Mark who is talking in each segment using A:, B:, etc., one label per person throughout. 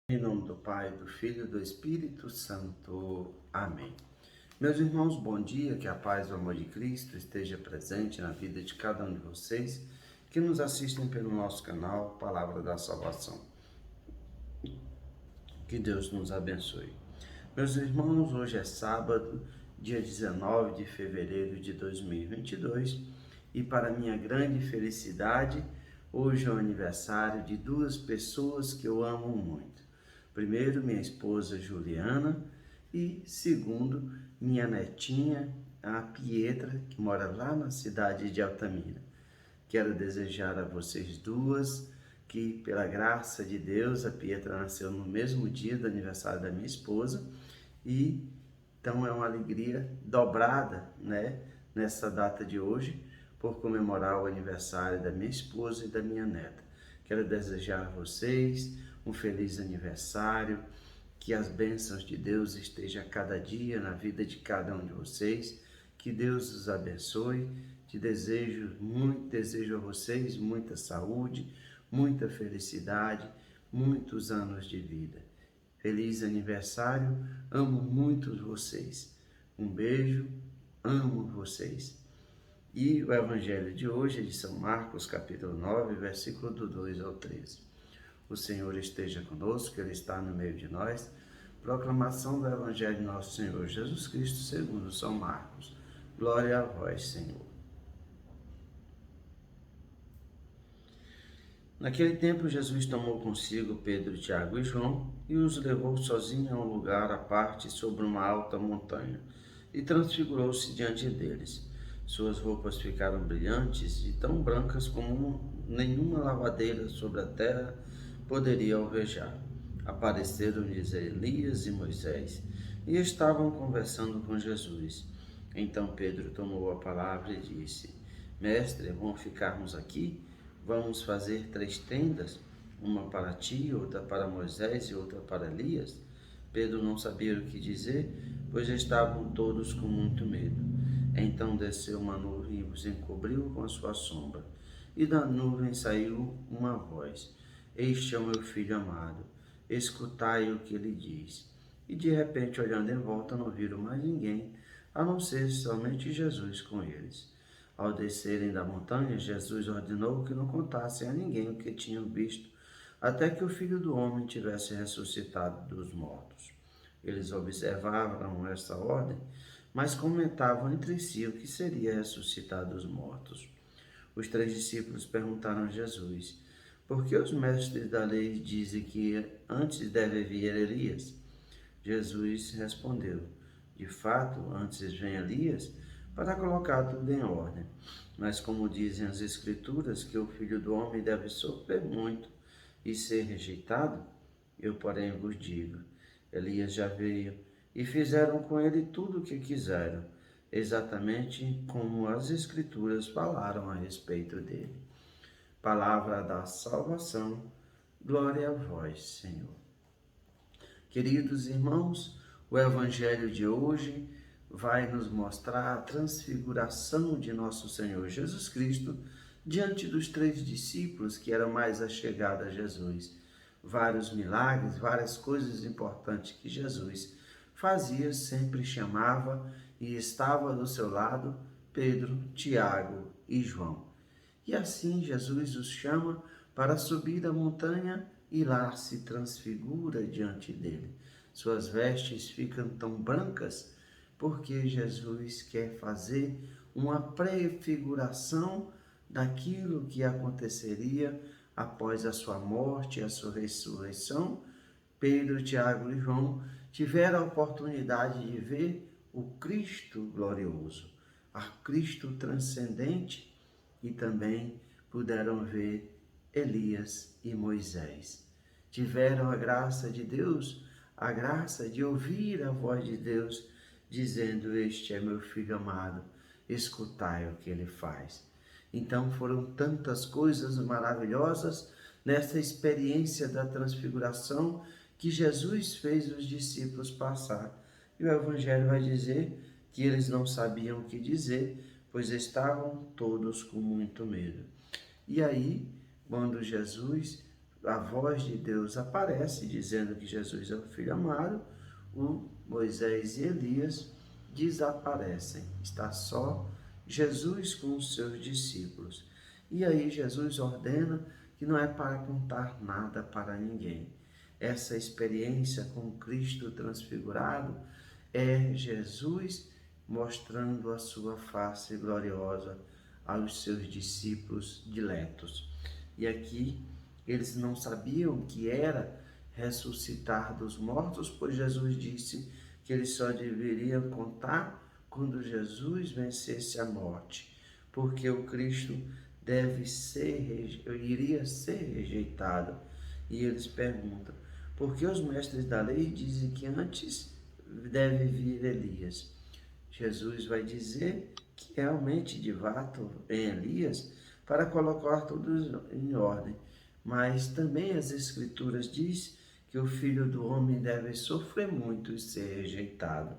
A: Em nome do Pai, do Filho e do Espírito Santo. Amém. Meus irmãos, bom dia, que a paz e o amor de Cristo esteja presente na vida de cada um de vocês que nos assistem pelo nosso canal Palavra da Salvação. Que Deus nos abençoe. Meus irmãos, hoje é sábado, dia 19 de fevereiro de 2022 e para minha grande felicidade, hoje é o aniversário de duas pessoas que eu amo muito. Primeiro, minha esposa Juliana e segundo, minha netinha, a Pietra, que mora lá na cidade de Altamira. Quero desejar a vocês duas que, pela graça de Deus, a Pietra nasceu no mesmo dia do aniversário da minha esposa e então é uma alegria dobrada, nessa data de hoje, por comemorar o aniversário da minha esposa e da minha neta. Quero desejar a vocês um feliz aniversário, que as bênçãos de Deus estejam a cada dia na vida de cada um de vocês, que Deus os abençoe. Desejo a vocês muita saúde, muita felicidade, muitos anos de vida. Feliz aniversário, amo muito vocês. Um beijo, amo vocês. E o evangelho de hoje é de São Marcos, capítulo 9, versículo do 2 ao 13. O Senhor esteja conosco, Ele está no meio de nós. Proclamação do evangelho de nosso Senhor Jesus Cristo, segundo São Marcos. Glória a vós, Senhor. Naquele tempo, Jesus tomou consigo Pedro, Tiago e João e os levou sozinho a um lugar à parte sobre uma alta montanha e transfigurou-se diante deles. Suas roupas ficaram brilhantes e tão brancas como nenhuma lavadeira sobre a terra poderia alvejar. Apareceram-lhes Elias e Moisés e estavam conversando com Jesus. Então Pedro tomou a palavra e disse: Mestre, é bom ficarmos aqui? Vamos fazer 3 tendas, uma para ti, outra para Moisés e outra para Elias? Pedro não sabia o que dizer, pois estavam todos com muito medo. Então desceu uma nuvem e os encobriu com a sua sombra. E da nuvem saiu uma voz: Este é o meu filho amado, escutai o que ele diz. E de repente, olhando em volta, não viram mais ninguém, a não ser somente Jesus com eles. Ao descerem da montanha, Jesus ordenou que não contassem a ninguém o que tinham visto, até que o Filho do Homem tivesse ressuscitado dos mortos. Eles observaram esta ordem, mas comentavam entre si o que seria ressuscitar dos mortos. Os 3 discípulos perguntaram a Jesus: Por que os mestres da lei dizem que antes deve vir Elias? Jesus respondeu: De fato, antes vem Elias para colocar tudo em ordem. Mas como dizem as Escrituras que o Filho do Homem deve sofrer muito e ser rejeitado, eu, porém, vos digo: Elias já veio e fizeram com ele tudo o que quiseram, exatamente como as Escrituras falaram a respeito dele. Palavra da salvação, glória a vós, Senhor. Queridos irmãos, o evangelho de hoje vai nos mostrar a transfiguração de nosso Senhor Jesus Cristo diante dos 3 discípulos que eram mais achegados a Jesus. Vários milagres, várias coisas importantes que Jesus fazia, sempre chamava e estava do seu lado Pedro, Tiago e João. E assim Jesus os chama para subir a montanha e lá se transfigura diante dele. Suas vestes ficam tão brancas porque Jesus quer fazer uma prefiguração daquilo que aconteceria após a sua morte e a sua ressurreição. Pedro, Tiago e João tiveram a oportunidade de ver o Cristo glorioso, a Cristo transcendente, e também puderam ver Elias e Moisés. Tiveram a graça de Deus, a graça de ouvir a voz de Deus, dizendo: Este é meu filho amado, escutai o que ele faz. Então foram tantas coisas maravilhosas nessa experiência da transfiguração que Jesus fez os discípulos passar. E o Evangelho vai dizer que eles não sabiam o que dizer, pois estavam todos com muito medo. E aí, quando Jesus a voz de Deus aparece, dizendo que Jesus é o Filho amado, o Moisés e Elias desaparecem. Está só Jesus com os seus discípulos. E aí Jesus ordena que não é para contar nada para ninguém. Essa experiência com Cristo transfigurado é Jesus mostrando a sua face gloriosa aos seus discípulos diletos. E aqui eles não sabiam o que era ressuscitar dos mortos, pois Jesus disse que eles só deveriam contar quando Jesus vencesse a morte, porque o Cristo iria ser rejeitado. E eles perguntam, por que os mestres da lei dizem que antes deve vir Elias? Jesus vai dizer que realmente, de fato, em Elias, para colocar tudo em ordem. Mas também as Escrituras diz que o Filho do Homem deve sofrer muito e ser rejeitado.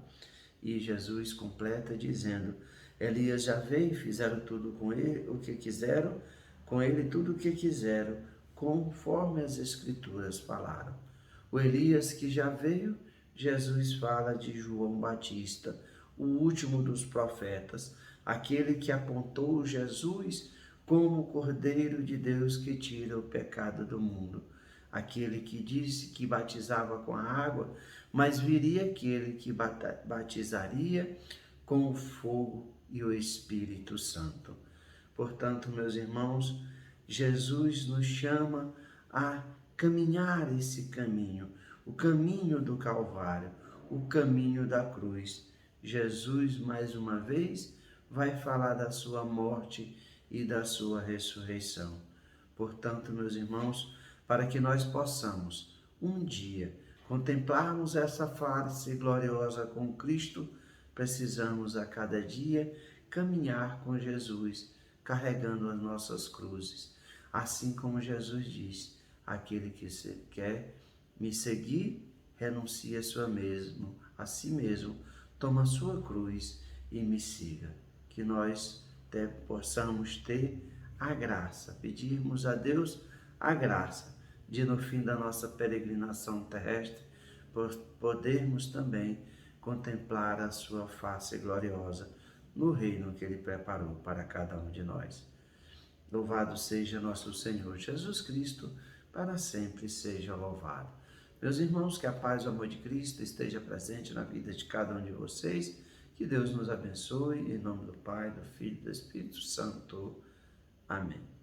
A: E Jesus completa dizendo, Elias já veio e fizeram tudo com ele o que quiseram, com ele tudo o que quiseram, conforme as Escrituras falaram. O Elias que já veio, Jesus fala de João Batista, o último dos profetas, aquele que apontou Jesus como o Cordeiro de Deus que tira o pecado do mundo. Aquele que disse que batizava com a água, mas viria aquele que batizaria com o fogo e o Espírito Santo. Portanto, meus irmãos, Jesus nos chama a caminhar esse caminho, o caminho do Calvário, o caminho da cruz. Jesus, mais uma vez, vai falar da sua morte e da sua ressurreição. Portanto, meus irmãos, para que nós possamos, um dia, contemplarmos essa face gloriosa com Cristo, precisamos a cada dia caminhar com Jesus, carregando as nossas cruzes. Assim como Jesus disse, aquele que quer me seguir, renuncie a si mesmo, toma a sua cruz e me siga. Que nós possamos ter a graça, pedirmos a Deus a graça de, no fim da nossa peregrinação terrestre, podermos também contemplar a sua face gloriosa no reino que Ele preparou para cada um de nós. Louvado seja nosso Senhor Jesus Cristo, para sempre seja louvado. Meus irmãos, que a paz e o amor de Cristo esteja presente na vida de cada um de vocês. Que Deus nos abençoe, em nome do Pai, do Filho e do Espírito Santo. Amém.